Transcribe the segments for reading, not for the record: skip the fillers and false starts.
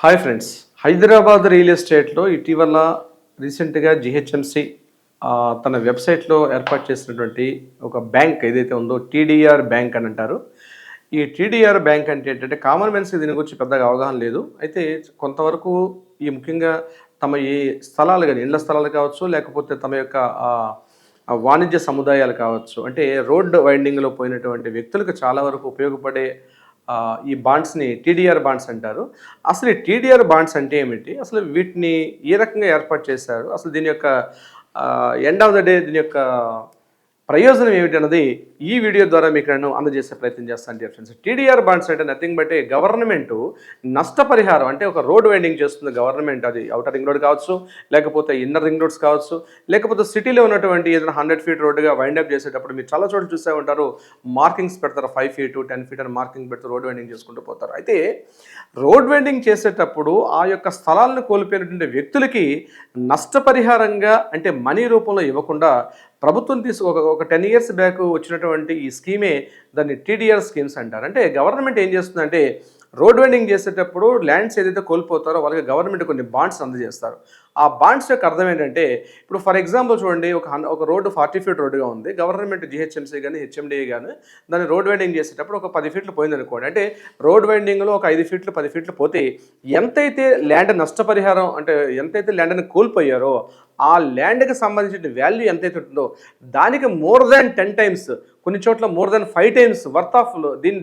Hi friends. Hyderabad real ఎస్టేట్లో ఇటీవల రీసెంట్గా జిహెచ్ఎంసి తన వెబ్సైట్లో ఏర్పాటు చేసినటువంటి ఒక బ్యాంక్ ఏదైతే ఉందో టీడీఆర్ బ్యాంక్ అని అంటారు. ఈ టీడీఆర్ బ్యాంక్ అంటే ఏంటంటే కామన్ మెన్స్కి దీని గురించి పెద్దగా అవగాహన లేదు. అయితే కొంతవరకు ఈ ముఖ్యంగా తమ ఈ స్థలాలు కానీ ఇళ్ల స్థలాలు కావచ్చు, లేకపోతే తమ యొక్క వాణిజ్య సముదాయాలు కావచ్చు, అంటే రోడ్ వైండింగ్లో పోయినటువంటి వ్యక్తులకు చాలా వరకు ఉపయోగపడే ఈ బాండ్స్ని టీడీఆర్ బాండ్స్ అంటారు. అసలు ఈ టీడీఆర్ బాండ్స్ అంటే ఏమిటి? అసలు వీటిని ఏ రకంగా ఏర్పాటు చేశారు? అసలు దీని యొక్క ఎండ్ ఆఫ్ ద డే దీని యొక్క ప్రయోజనం ఏమిటన్నది ఈ వీడియో ద్వారా మీకు నేను అందజేసే ప్రయత్నం చేస్తాను డియర్ ఫ్రెండ్స్. టీడీఆర్ బాండ్స్ అంటే నథింగ్ బట్ గవర్నమెంట్ నష్టపరిహారం, అంటే ఒక రోడ్ వైండింగ్ చేస్తుంది గవర్నమెంట్. అది అవుటర్ రింగ్ రోడ్ కావచ్చు, లేకపోతే ఇన్నర్ రింగ్ రోడ్స్ కావచ్చు, లేకపోతే సిటీలో ఉన్నటువంటి ఏదైనా 100 ఫీట్ రోడ్డుగా వైండప్ చేసేటప్పుడు మీరు చాలా చోట్ల చూసే ఉంటారు, మార్కింగ్స్ పెడతారు, 5 ఫీట్ 10 ఫీట్ అని మార్కింగ్ పెడతారు, రోడ్ వైండింగ్ చేసుకుంటూ పోతారు. అయితే రోడ్ వైండింగ్ చేసేటప్పుడు ఆ యొక్క స్థలాలను కోల్పోయినటువంటి వ్యక్తులకి నష్టపరిహారంగా అంటే మనీ రూపంలో ఇవ్వకుండా ప్రభుత్వం ఒక 10 ఇయర్స్ బ్యాక్ వచ్చినటువంటి ఈ స్కీమే దాన్ని టీడీఆర్ స్కీమ్స్ అంటారు. అంటే గవర్నమెంట్ ఏం చేస్తుందంటే రోడ్ వెండింగ్ చేసేటప్పుడు ల్యాండ్స్ ఏదైతే కోల్పోతారో వాళ్ళకి గవర్నమెంట్ కొన్ని బాండ్స్ అందజేస్తారు. ఆ బాండ్స్ యొక్క అర్థం ఏంటంటే, ఇప్పుడు ఫర్ ఎగ్జాంపుల్ చూడండి, ఒక రోడ్డు 40 ఫీట్ రోడ్డుగా ఉంది, గవర్నమెంట్ జిహెచ్ఎంసీ కానీ హెచ్ఎండిఏ కానీ దాన్ని రోడ్ వైండింగ్ చేసేటప్పుడు ఒక 10 ఫీట్లు పోయిందనుకోండి, అంటే రోడ్ వైండింగ్లో ఒక 5 ఫీట్లు 10 ఫీట్లు పోతే ఎంతైతే ల్యాండ్ నష్టపరిహారం, అంటే ఎంతైతే ల్యాండ్ని కోల్పోయారో ఆ ల్యాండ్కి సంబంధించిన వాల్యూ ఎంతైతే ఉంటుందో దానికి మోర్ దాన్ 10 టైమ్స్, కొన్ని చోట్ల more than 5 times worth of దీని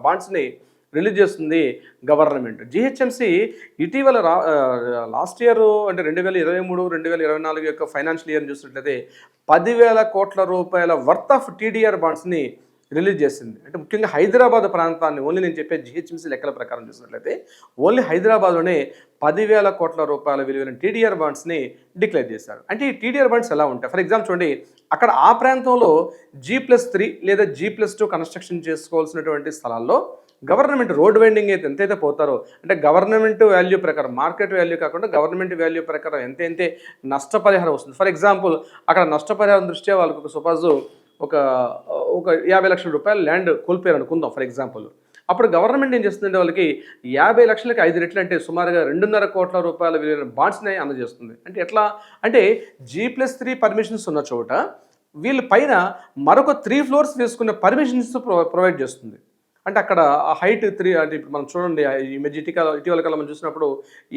బాండ్స్ని రిలీజ్ చేస్తుంది గవర్నమెంట్. జిహెచ్ఎంసి ఇటీవల లాస్ట్ ఇయర్ అంటే 2023 2024 యొక్క ఫైనాన్షియల్ ఇయర్ని చూసినట్లయితే 10,000 కోట్ల రూపాయల వర్త్ ఆఫ్ టీడీఆర్ బాండ్స్ని రిలీజ్ చేసింది. అంటే ముఖ్యంగా హైదరాబాద్ ప్రాంతాన్ని, ఓన్లీ నేను చెప్పే జిహెచ్ఎంసీ లెక్కల ప్రకారం చూసినట్లయితే ఓన్లీ హైదరాబాద్లోనే 10,000 కోట్ల రూపాయల విలువైన టీడీఆర్ బాండ్స్ని డిక్లేర్ చేశారు. అంటే ఈ టీడీఆర్ బాండ్స్ ఎలా ఉంటాయి? ఫర్ ఎగ్జాంపుల్ చూడండి, అక్కడ ఆ ప్రాంతంలో G+3 లేదా G+2 కన్స్ట్రక్షన్ చేసుకోవాల్సినటువంటి స్థలాల్లో గవర్నమెంట్ రోడ్ వైండింగ్ అయితే ఎంతైతే పోతారో, అంటే గవర్నమెంట్ వాల్యూ ప్రకారం, మార్కెట్ వాల్యూ కాకుండా గవర్నమెంట్ వాల్యూ ప్రకారం ఎంతైతే నష్టపరిహారం వస్తుంది. ఫర్ ఎగ్జాంపుల్ అక్కడ నష్టపరిహారం దృష్ట్యా వాళ్ళకు ఒక సపోజ్ ఒక 50 లక్షల రూపాయలు ల్యాండ్ కోల్పోయారు అనుకుందాం ఫర్ ఎగ్జాంపుల్. అప్పుడు గవర్నమెంట్ ఏం చేస్తుందంటే వాళ్ళకి 50 లక్షలకి 5 రెట్లు, అంటే సుమారుగా 2.5 కోట్ల రూపాయల విలువైన బాండ్స్ని అందజేస్తుంది. అంటే ఎట్లా అంటే G+3 పర్మిషన్స్ ఉన్న చోట వీళ్ళ పైన మరొక 3 ఫ్లోర్స్ తీసుకునే పర్మిషన్స్ ప్రొవైడ్ చేస్తుంది. అంటే అక్కడ ఆ హైట్ 3, అంటే ఇప్పుడు మనం చూడండి ఈ మధ్య ఇటీవల కాలం మనం చూసినప్పుడు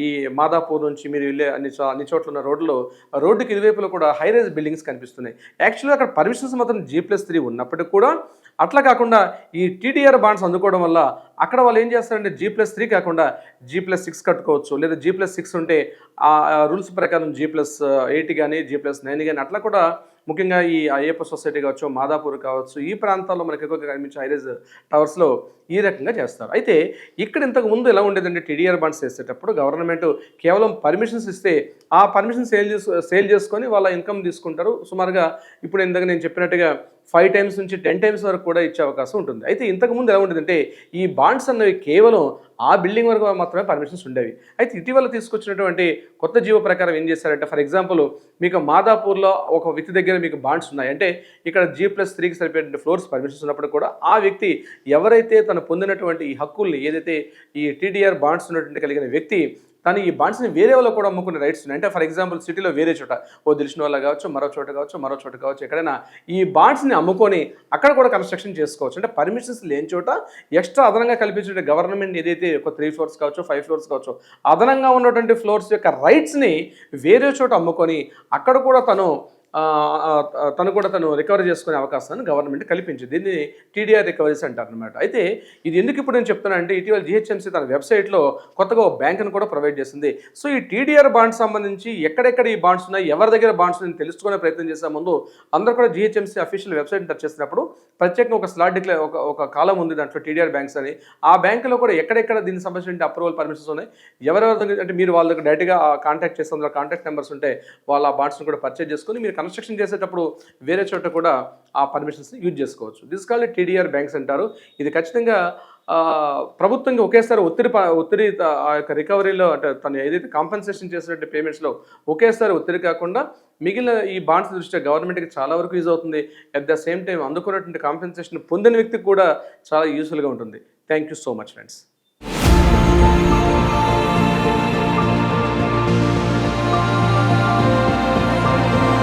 ఈ మాదాపూర్ నుంచి మీరు వెళ్ళే అన్ని చోట్ల ఉన్న రోడ్డుకి ఇరువైపులో కూడా హై రైజ్ బిల్డింగ్స్ కనిపిస్తున్నాయి. యాక్చువల్గా అక్కడ పర్మిషన్స్ మాత్రం G+3 ఉన్నప్పటికీ కూడా అట్లా కాకుండా ఈ టీడీఆర్ బాండ్స్ అందుకోవడం వల్ల అక్కడ వాళ్ళు ఏం చేస్తారంటే G+3 కాకుండా G+6 కట్టుకోవచ్చు, లేదా G+6 ఉంటే ఆ రూల్స్ ప్రకారం G+8 కానీ G+9 కానీ అట్లా కూడా ముఖ్యంగా ఈ అయ్యప్ప సొసైటీ కావచ్చు, మాదాపూర్ కావచ్చు, ఈ ప్రాంతాల్లో మనకి ఎక్కువగా కనిపించే హైరేజ్ టవర్స్లో ఈ రకంగా చేస్తారు. అయితే ఇక్కడ ఇంతకు ముందు ఎలా ఉండేదంటే టీడీఆర్ బాండ్స్ చేసేటప్పుడు గవర్నమెంట్ కేవలం పర్మిషన్స్ ఇస్తే ఆ పర్మిషన్ సేల్ చేసుకొని వాళ్ళ ఇన్కమ్ తీసుకుంటారు. సుమారుగా ఇప్పుడు ఇందాక నేను చెప్పినట్టుగా 5 టైమ్స్ నుంచి 10 టైమ్స్ వరకు కూడా ఇచ్చే అవకాశం ఉంటుంది. అయితే ఇంతకుముందు ఎలా ఉండేదంటే ఈ బాండ్స్ అన్నవి కేవలం ఆ బిల్డింగ్ వరకు మాత్రమే పర్మిషన్స్ ఉండేవి. అయితే ఇటీవల తీసుకొచ్చినటువంటి కొత్త జీవో ప్రకారం ఏం చేశారంటే, ఫర్ ఎగ్జాంపుల్ మీకు మాదాపూర్లో ఒక వ్యక్తి దగ్గర మీకు బాండ్స్ ఉన్నాయి, అంటే ఇక్కడ G+3కి సరిపోయే ఫ్లోర్స్ పర్మిషన్స్ ఉన్నప్పుడు కూడా ఆ వ్యక్తి ఎవరైతే తను పొందినటువంటి ఈ హక్కుల్ని, ఏదైతే ఈ టీడీఆర్ బాండ్స్ ఉన్నటువంటి కలిగిన వ్యక్తి కానీ ఈ బాండ్స్ని వేరే వాళ్ళు కూడా అమ్ముకునే రైట్స్ ఉన్నాయి. అంటే ఫర్ ఎగ్జాంపుల్ సిటీలో వేరే చోట తెలిసిన వాళ్ళ కావచ్చు, మరో చోట కావచ్చు, ఎక్కడైనా ఈ బాండ్స్ని అమ్ముకొని అక్కడ కూడా కన్స్ట్రక్షన్ చేసుకోవచ్చు. అంటే పర్మిషన్స్ లేని చోట ఎక్స్ట్రా అదనంగా కల్పించే గవర్నమెంట్ ఏదైతే ఒక 3 ఫ్లోర్స్ కావచ్చు, 5 ఫ్లోర్స్ కావచ్చు, అదనంగా ఉన్నటువంటి ఫ్లోర్స్ యొక్క రైట్స్ని వేరే చోట అమ్ముకొని అక్కడ కూడా తను రికవరీ చేసుకునే అవకాశాన్ని గవర్నమెంట్ కల్పించింది. దీన్ని టీడీఆర్ రికవరీస్ అంటారు అనమాట. అయితే ఇది ఎందుకు ఇప్పుడు నేను చెప్తున్నా అంటే, ఇటీవల జిహెచ్ఎంసీ తన వెబ్సైట్లో కొత్తగా ఒక బ్యాంకును కూడా ప్రొవైడ్ చేసింది. సో ఈ టీడీఆర్ బాండ్స్ సంబంధించి ఎక్కడెక్కడ ఈ బాండ్స్ ఉన్నాయి, ఎవరి దగ్గర బాండ్స్ నేను తెలుసుకునే ప్రయత్నం చేసే ముందు అందరూ కూడా జిహెచ్ఎంసీ అఫీషియల్ వెబ్సైట్ని టచ్ చేసినప్పుడు ప్రత్యేకంగా ఒక స్లాట్ ఒక కాలం ఉంది దాంట్లో టీడీఆర్ బ్యాంక్స్ అని. ఆ బ్యాంకులో కూడా ఎక్కడెక్కడ దీనికి సంబంధించిన అప్రూవల్ పర్మిషన్స్ ఉన్నాయి, ఎవరెవరి దగ్గర, అంటే మీరు వాళ్ళ దగ్గర డైరెక్ట్గా కాంటాక్ట్ చేస్తే అందులో కాంటాక్ట్ నెంబర్స్ ఉంటే వాళ్ళు ఆ బాండ్స్ని కూడా పర్చేజ్ చేసుకొని మీరు కన్స్ట్రక్షన్ చేసేటప్పుడు వేరే చోట కూడా ఆ పర్మిషన్స్ని యూజ్ చేసుకోవచ్చు. దిస్ కాల్డ్ టీడీఆర్ బ్యాంక్స్ అంటారు. ఇది ఖచ్చితంగా ప్రభుత్వంగా ఒకేసారి ఒత్తిడి ఆ యొక్క రికవరీలో, అంటే తను ఏదైతే కాంపెన్సేషన్ చేసినట్టు పేమెంట్స్లో ఒకేసారి ఒత్తిడి కాకుండా మిగిలిన ఈ బాండ్స్ దృష్ట్యా గవర్నమెంట్కి చాలా వరకు యూజ్ అవుతుంది. అట్ ద సేమ్ టైం అందుకున్నటువంటి కాంపెన్సేషన్ పొందిన వ్యక్తికి కూడా చాలా యూస్ఫుల్గా ఉంటుంది. Thank you so much friends.